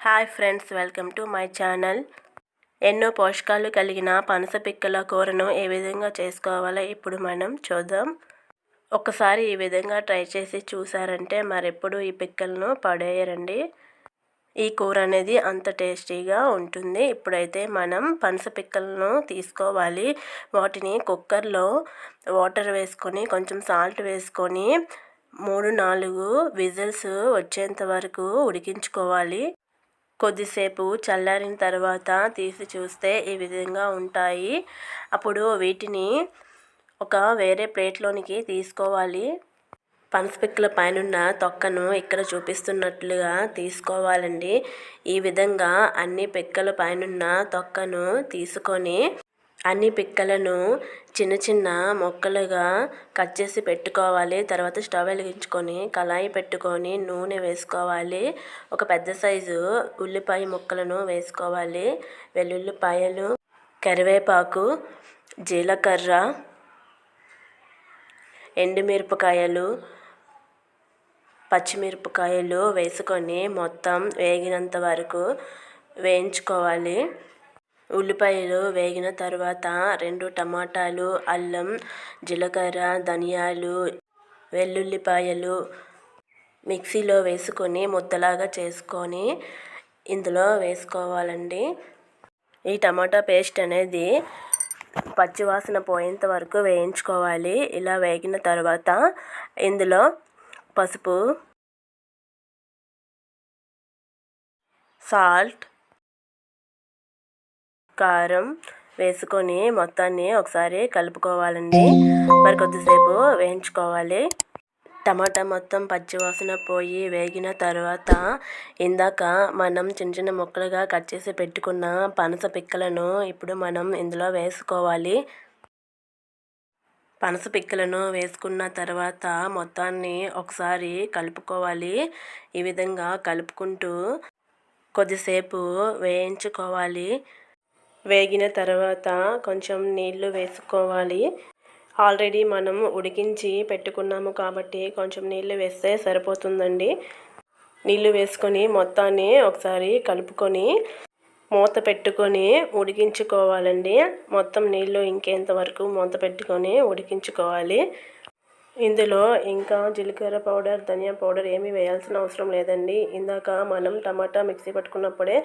Hi friends, welcome to my channel. ఎన్నో పోషకాలు కలిగిన పనస పిక్కల కూరను ఏ విధంగా చేసుకోవాలో ఇప్పుడు మనం చూద్దాం. ఒక్కసారి ఈ విధంగా ట్రై చేసి చూసారంటే మరెప్పుడు ఈ పిక్కలను పడేయరండి. ఈ కూర అనేది అంత టేస్టీగా ఉంటుంది. ఇప్పుడైతే మనం పనస పిక్కలను తీసుకోవాలి. వాటిని కుక్కర్లో వాటర్ వేసుకొని కొంచెం సాల్ట్ వేసుకొని 3-4 విజిల్స్ వచ్చేంత వరకు ఉడికించుకోవాలి. కొద్దిసేపు చల్లారిన తర్వాత తీసి చూస్తే ఈ విధంగా ఉంటాయి. అప్పుడు వీటిని ఒక వేరే ప్లేట్లోనికి తీసుకోవాలి. పనస పిక్కల పైనున్న తొక్కను ఇక్కడ చూపిస్తున్నట్లుగా తీసుకోవాలండి. ఈ విధంగా అన్ని పిక్కల పైనున్న తొక్కను తీసుకొని అన్ని పిక్కలను చిన్న చిన్న ముక్కలుగా కట్ చేసి పెట్టుకోవాలి. తర్వాత స్టవ్ వెలిగించుకొని కళాయి పెట్టుకొని నూనె వేసుకోవాలి. ఒక పెద్ద సైజు ఉల్లిపాయ ముక్కలను వేసుకోవాలి. వెల్లుల్లిపాయలు, కరివేపాకు, జీలకర్ర, ఎండుమిరపకాయలు, పచ్చిమిరపకాయలు వేసుకొని మొత్తం వేగినంత వరకు వేయించుకోవాలి. ఉల్లిపాయలు వేగిన తర్వాత 2 టమాటాలు, అల్లం, జీలకర్ర, ధనియాలు, వెల్లుల్లిపాయలు మిక్సీలో వేసుకొని ముద్దలాగా చేసుకొని ఇందులో వేసుకోవాలండి. ఈ టమాటా పేస్ట్ అనేది పచ్చివాసన పోయేంత వరకు వేయించుకోవాలి. ఇలా వేగిన తర్వాత ఇందులో పసుపు, సాల్ట్, కారం వేసుకొని మొత్తాన్ని ఒకసారి కలుపుకోవాలండి. మరి కొద్దిసేపు వేయించుకోవాలి. టమాటా మొత్తం పచ్చివాసన పోయి వేగిన తర్వాత ఇందాక మనం చిన్న చిన్న ముక్కలుగా కట్ చేసి పెట్టుకున్న పనస పిక్కలను ఇప్పుడు మనం ఇందులో వేసుకోవాలి. పనస పిక్కలను వేసుకున్న తర్వాత మొత్తాన్ని ఒకసారి కలుపుకోవాలి. ఈ విధంగా కలుపుకుంటూ కొద్దిసేపు వేయించుకోవాలి. వేగిన తర్వాత కొంచెం నీళ్లు వేసుకోవాలి. ఆల్రెడీ మనం ఉడికించి పెట్టుకున్నాము కాబట్టి కొంచెం నీళ్లు వేస్తే సరిపోతుందండి. నీళ్లు వేసుకొని మొత్తాన్ని ఒకసారి కలుపుకొని మూత పెట్టుకొని ఉడికించుకోవాలండి. మొత్తం నీళ్లు ఇంకేంత వరకు మూత పెట్టుకొని ఉడికించుకోవాలి. ఇందులో ఇంకా జీలకర్ర పౌడర్, ధనియా పౌడర్ ఏమీ వేయాల్సిన అవసరం లేదండి. ఇందాక మనం టమాటా మిక్సీ పట్టుకున్నప్పుడే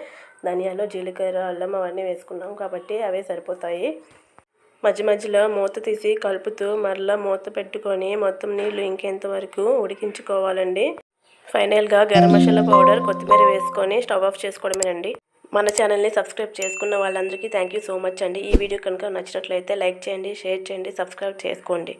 ధనియాలు, జీలకర్ర, అల్లం అవన్నీ వేసుకున్నాం కాబట్టి అవే సరిపోతాయి. మధ్య మధ్యలో మూత తీసి కలుపుతూ మరలా మూత పెట్టుకొని మొత్తం నీళ్లు ఇంకేంత వరకు ఉడికించుకోవాలండి. ఫైనల్గా గరం మసాలా పౌడర్, కొత్తిమీర వేసుకొని స్టవ్ ఆఫ్ చేసుకోవడమేనండి. మన ఛానల్ని సబ్స్క్రైబ్ చేసుకున్న వాళ్ళందరికీ థ్యాంక్ యూ సో మచ్ అండి. ఈ వీడియో కనుక నచ్చినట్లయితే లైక్ చేయండి, షేర్ చేయండి, సబ్స్క్రైబ్ చేసుకోండి.